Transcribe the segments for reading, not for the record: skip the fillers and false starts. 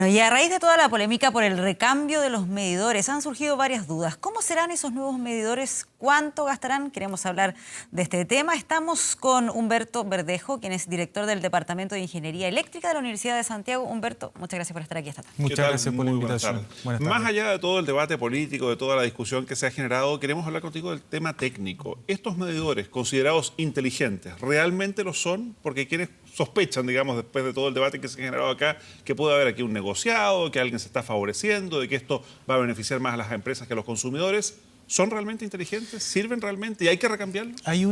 Y a raíz de toda la polémica por el recambio de los medidores, han surgido varias dudas. ¿Cómo serán esos nuevos medidores? ¿Cuánto gastarán? Queremos hablar de este tema. Estamos con Humberto Verdejo, quien es director del Departamento de Ingeniería Eléctrica de la Universidad de Santiago. Humberto, muchas gracias por estar aquí esta tarde. Muchas gracias por la invitación. Buenas tardes. Más allá de todo el debate político, de toda la discusión que se ha generado, queremos hablar contigo del tema técnico. ¿Estos medidores considerados inteligentes realmente lo son? Porque quienes sospechan, digamos, después de todo el debate que se ha generado acá, que puede haber aquí un negociado, que alguien se está favoreciendo, de que esto va a beneficiar más a las empresas que a los consumidores. ¿Son realmente inteligentes? ¿Sirven realmente? ¿Y hay que recambiarlos? Hay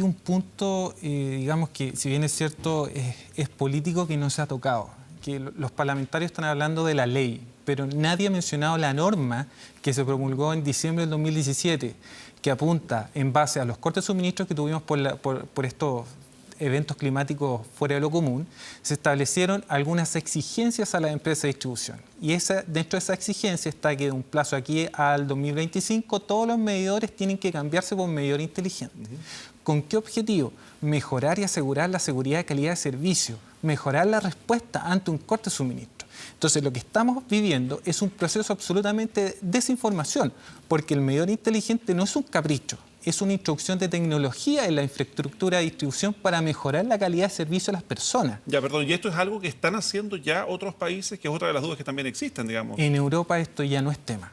un punto, digamos que, si bien es cierto, es político que no se ha tocado. Que los parlamentarios están hablando de la ley, pero nadie ha mencionado la norma que se promulgó en diciembre del 2017, que apunta en base a los cortes de suministros que tuvimos por estos eventos climáticos fuera de lo común, se establecieron algunas exigencias a las empresas de distribución. Y dentro de esa exigencia está que de un plazo aquí al 2025 todos los medidores tienen que cambiarse por medidor inteligente. ¿Con qué objetivo? Mejorar y asegurar la seguridad de calidad de servicio, mejorar la respuesta ante un corte de suministro. Entonces, lo que estamos viviendo es un proceso absolutamente de desinformación, porque el medidor inteligente no es un capricho, es una introducción de tecnología en la infraestructura de distribución para mejorar la calidad de servicio a las personas. Ya, perdón, ¿y esto es algo que están haciendo ya otros países, que es otra de las dudas que también existen, digamos? En Europa esto ya no es tema.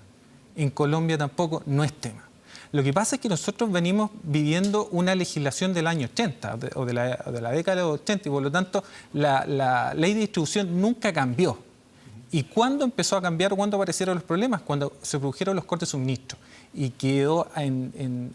En Colombia tampoco no es tema. Lo que pasa es que nosotros venimos viviendo una legislación del año 80 o de la década de los 80 y por lo tanto la ley de distribución nunca cambió. ¿Y cuándo empezó a cambiar? ¿Cuándo aparecieron los problemas? Cuando se produjeron los cortes de suministro y quedó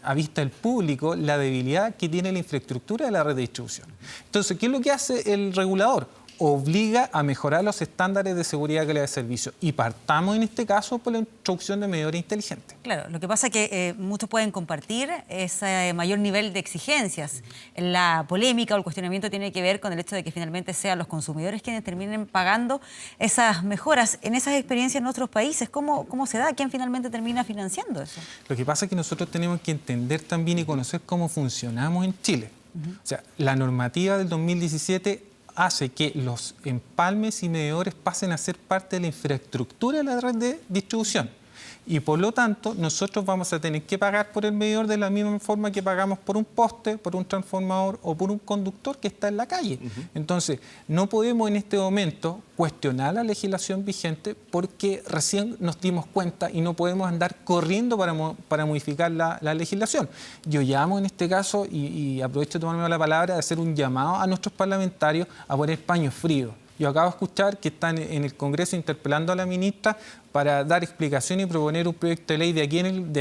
a vista del público la debilidad que tiene la infraestructura de la red de distribución. Entonces, ¿qué es lo que hace el regulador? Obliga a mejorar los estándares de seguridad y calidad de servicio. Y partamos en este caso por la introducción de medidores inteligentes. Claro, lo que pasa es que muchos pueden compartir ese mayor nivel de exigencias. La polémica o el cuestionamiento tiene que ver con el hecho de que finalmente sean los consumidores quienes terminen pagando esas mejoras. En esas experiencias en otros países, ¿cómo se da? ¿Quién finalmente termina financiando eso? Lo que pasa es que nosotros tenemos que entender también y conocer cómo funcionamos en Chile. O sea, la normativa del 2017 hace que los empalmes y medidores pasen a ser parte de la infraestructura de la red de distribución. Y por lo tanto, nosotros vamos a tener que pagar por el medidor de la misma forma que pagamos por un poste, por un transformador o por un conductor que está en la calle. Entonces, no podemos en este momento cuestionar la legislación vigente porque recién nos dimos cuenta y no podemos andar corriendo para modificar la legislación. Yo llamo en este caso, y aprovecho de tomarme la palabra, de hacer un llamado a nuestros parlamentarios a poner paños fríos. Yo acabo de escuchar que están en el Congreso interpelando a la ministra para dar explicación y proponer un proyecto de ley de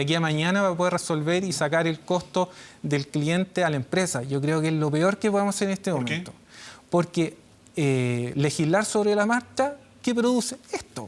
aquí a mañana para poder resolver y sacar el costo del cliente a la empresa. Yo creo que es lo peor que podemos hacer en este momento. ¿Por qué? Porque legislar sobre la marcha, ¿qué produce? Esto.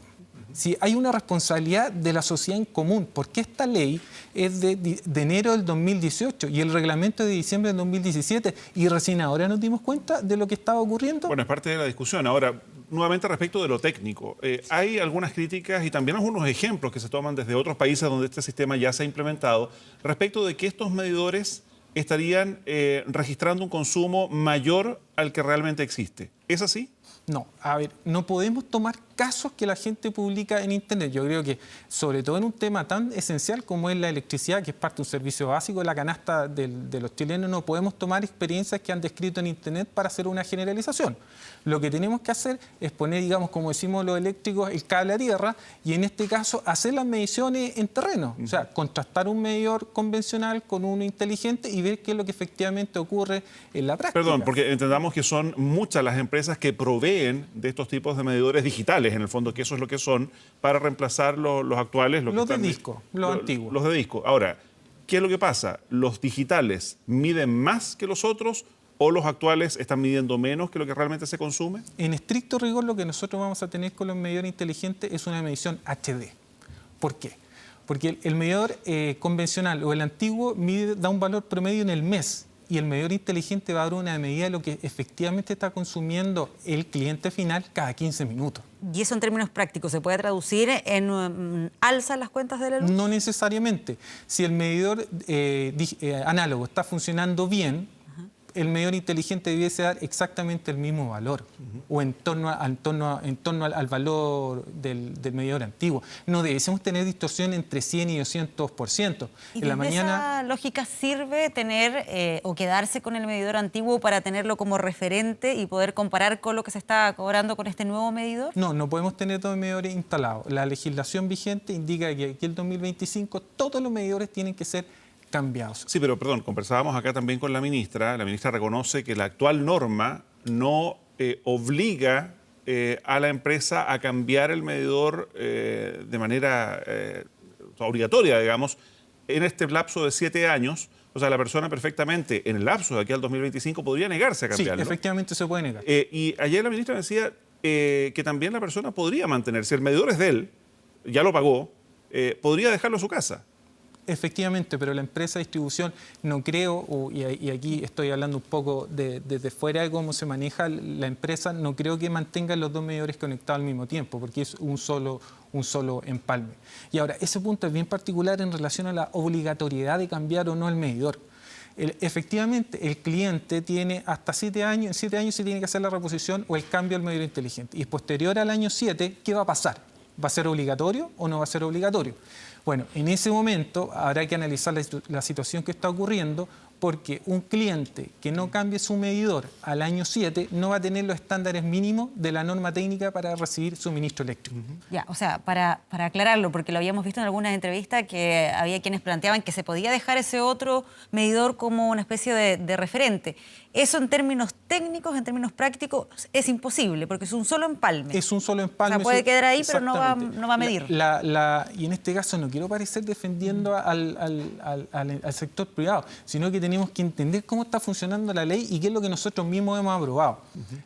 Si hay una responsabilidad de la sociedad en común, porque esta ley es de enero del 2018 y el reglamento es de diciembre del 2017 y recién ahora nos dimos cuenta de lo que estaba ocurriendo. Bueno, es parte de la discusión. Ahora, nuevamente respecto de lo técnico, hay algunas críticas y también algunos ejemplos que se toman desde otros países donde este sistema ya se ha implementado respecto de que estos medidores estarían registrando un consumo mayor al que realmente existe. ¿Es así? No, a ver, no podemos tomar casos que la gente publica en Internet. Yo creo que, sobre todo en un tema tan esencial como es la electricidad, que es parte de un servicio básico de la canasta de los chilenos, no podemos tomar experiencias que han descrito en Internet para hacer una generalización. Lo que tenemos que hacer es poner, digamos, como decimos los eléctricos, el cable a tierra y en este caso hacer las mediciones en terreno. O sea, contrastar un medidor convencional con uno inteligente y ver qué es lo que efectivamente ocurre en la práctica. Perdón, porque entendamos que son muchas las empresas que proveen de estos tipos de medidores digitales, en el fondo, que eso es lo que son, para reemplazar los actuales. Los de disco, los antiguos. Los de disco. Ahora, ¿qué es lo que pasa? ¿Los digitales miden más que los otros o los actuales están midiendo menos que lo que realmente se consume? En estricto rigor, lo que nosotros vamos a tener con los medidores inteligentes es una medición HD. ¿Por qué? Porque el medidor convencional o el antiguo da un valor promedio en el mes. Y el medidor inteligente va a dar una medida de lo que efectivamente está consumiendo el cliente final cada 15 minutos. ¿Y eso en términos prácticos se puede traducir en alza en las cuentas de la luz? No necesariamente. Si el medidor análogo está funcionando bien, el medidor inteligente debiese dar exactamente el mismo valor o en torno al valor del medidor antiguo. No debiésemos tener distorsión entre 100 y 200%. ¿Y desde esa lógica sirve tener o quedarse con el medidor antiguo para tenerlo como referente y poder comparar con lo que se está cobrando con este nuevo medidor? No, no podemos tener dos medidores instalados. La legislación vigente indica que aquí el 2025 todos los medidores tienen que ser cambiados. Sí, pero perdón, conversábamos acá también con la ministra. La ministra reconoce que la actual norma no obliga a la empresa a cambiar el medidor de manera obligatoria, digamos, en este lapso de 7 años. O sea, la persona perfectamente en el lapso de aquí al 2025 podría negarse a cambiarlo. Sí, efectivamente se puede negar. Y ayer la ministra me decía que también la persona podría mantenerse. El medidor es de él, ya lo pagó, podría dejarlo en su casa. Efectivamente, pero la empresa de distribución no creo, y aquí estoy hablando un poco desde fuera de cómo se maneja la empresa, no creo que mantenga los dos medidores conectados al mismo tiempo, porque es un solo empalme. Y ahora, ese punto es bien particular en relación a la obligatoriedad de cambiar o no el medidor. Efectivamente, el cliente tiene hasta 7 años, en 7 años se tiene que hacer la reposición o el cambio al medidor inteligente. Y posterior al año 7, ¿qué va a pasar? ¿Va a ser obligatorio o no va a ser obligatorio? Bueno, en ese momento habrá que analizar la situación que está ocurriendo, porque un cliente que no cambie su medidor al año 7 no va a tener los estándares mínimos de la norma técnica para recibir suministro eléctrico. Ya, o sea, para aclararlo, porque lo habíamos visto en algunas entrevistas que había quienes planteaban que se podía dejar ese otro medidor como una especie de referente. Eso en términos técnicos, en términos prácticos, es imposible, porque es un solo empalme. Es un solo empalme. O sea, puede quedar ahí, pero no va a medir. Y en este caso no quiero parecer defendiendo al sector privado, sino que tenemos que entender cómo está funcionando la ley y qué es lo que nosotros mismos hemos aprobado.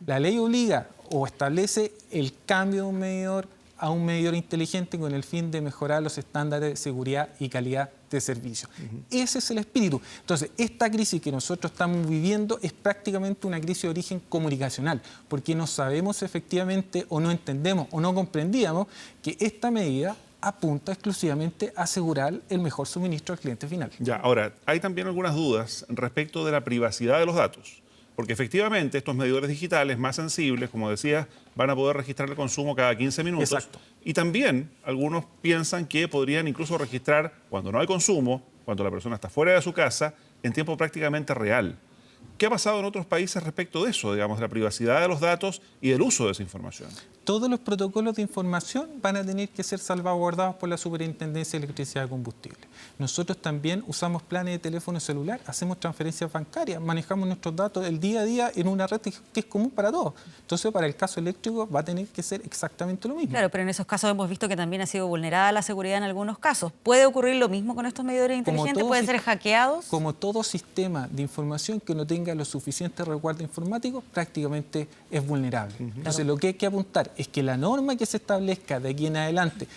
La ley obliga o establece el cambio de un medidor a un medidor inteligente con el fin de mejorar los estándares de seguridad y calidad de servicio. Ese es el espíritu. Entonces, esta crisis que nosotros estamos viviendo es prácticamente una crisis de origen comunicacional, porque no sabemos efectivamente o no entendemos o no comprendíamos que esta medida apunta exclusivamente a asegurar el mejor suministro al cliente final. Ya, ahora, hay también algunas dudas respecto de la privacidad de los datos, porque efectivamente estos medidores digitales más sensibles, como decías, van a poder registrar el consumo cada 15 minutos. Exacto. Y también algunos piensan que podrían incluso registrar cuando no hay consumo, cuando la persona está fuera de su casa, en tiempo prácticamente real. ¿Qué ha pasado en otros países respecto de eso, digamos, de la privacidad de los datos y del uso de esa información? Todos los protocolos de información van a tener que ser salvaguardados por la Superintendencia de Electricidad y Combustible. Nosotros también usamos planes de teléfono celular, hacemos transferencias bancarias, manejamos nuestros datos el día a día en una red que es común para todos. Entonces, para el caso eléctrico va a tener que ser exactamente lo mismo. Claro, pero en esos casos hemos visto que también ha sido vulnerada la seguridad en algunos casos. ¿Puede ocurrir lo mismo con estos medidores inteligentes? ¿Pueden ser hackeados? Como todo sistema de información que no tenga los suficientes resguardos informáticos, prácticamente es vulnerable. Entonces, lo que hay que apuntar es que la norma que se establezca de aquí en adelante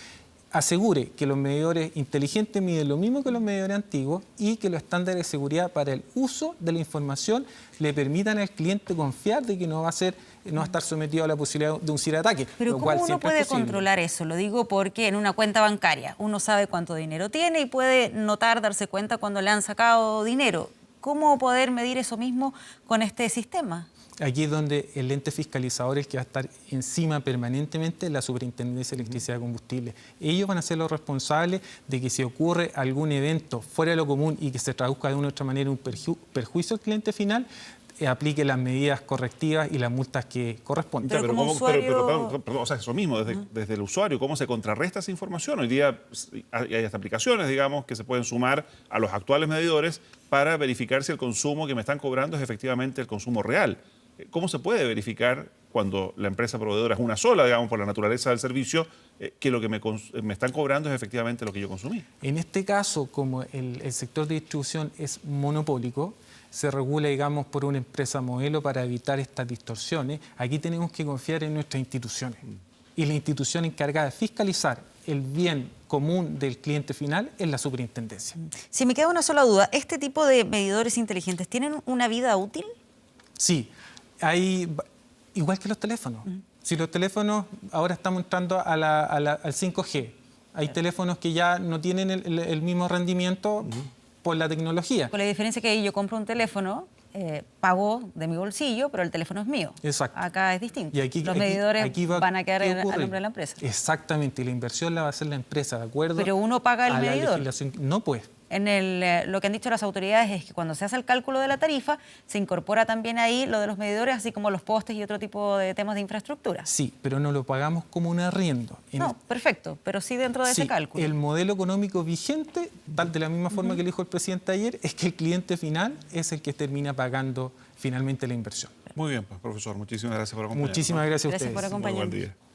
asegure que los medidores inteligentes miden lo mismo que los medidores antiguos y que los estándares de seguridad para el uso de la información le permitan al cliente confiar de que no va a estar sometido a la posibilidad de un ciberataque. Pero ¿cómo uno puede controlar eso? Lo digo porque en una cuenta bancaria uno sabe cuánto dinero tiene y puede notar, darse cuenta cuando le han sacado dinero. ¿Cómo poder medir eso mismo con este sistema? Aquí es donde el ente fiscalizador, el que va a estar encima permanentemente, la Superintendencia de Electricidad y Combustible. Ellos van a ser los responsables de que si ocurre algún evento fuera de lo común y que se traduzca de una u otra manera un perjuicio al cliente final, aplique las medidas correctivas y las multas que corresponden. Pero como usuario... Perdón, o sea, eso mismo, desde el usuario, ¿cómo se contrarresta esa información? Hoy día hay hasta aplicaciones, digamos, que se pueden sumar a los actuales medidores para verificar si el consumo que me están cobrando es efectivamente el consumo real. ¿Cómo se puede verificar cuando la empresa proveedora es una sola, digamos, por la naturaleza del servicio, que lo que me están cobrando es efectivamente lo que yo consumí? En este caso, como el sector de distribución es monopólico, se regula, digamos, por una empresa modelo para evitar estas distorsiones. Aquí tenemos que confiar en nuestras instituciones. Y la institución encargada de fiscalizar el bien común del cliente final es la Superintendencia. Si me queda una sola duda, ¿este tipo de medidores inteligentes tienen una vida útil? Sí. Igual que los teléfonos. Si los teléfonos, ahora estamos entrando al 5G. Hay teléfonos que ya no tienen el mismo rendimiento por la tecnología. Con la diferencia que yo compro un teléfono pago de mi bolsillo, pero el teléfono es mío. Exacto. Acá es distinto. Y aquí, los medidores van a quedar ¿qué a ocurre? nombre de la empresa. Exactamente, y la inversión la va a hacer la empresa, ¿de acuerdo? Pero uno paga el a la medidor. legislación. No, pues. Lo que han dicho las autoridades es que cuando se hace el cálculo de la tarifa, se incorpora también ahí lo de los medidores, así como los postes y otro tipo de temas de infraestructura. Sí, pero no lo pagamos como un arriendo. No, perfecto, pero sí dentro de ese cálculo. El modelo económico vigente, tal de la misma forma que lo dijo el presidente ayer, es que el cliente final es el que termina pagando finalmente la inversión. Muy bien, pues, profesor. Muchísimas gracias por acompañarnos. Muchísimas gracias a Gracias ustedes. por acompañarnos. Muy buen día.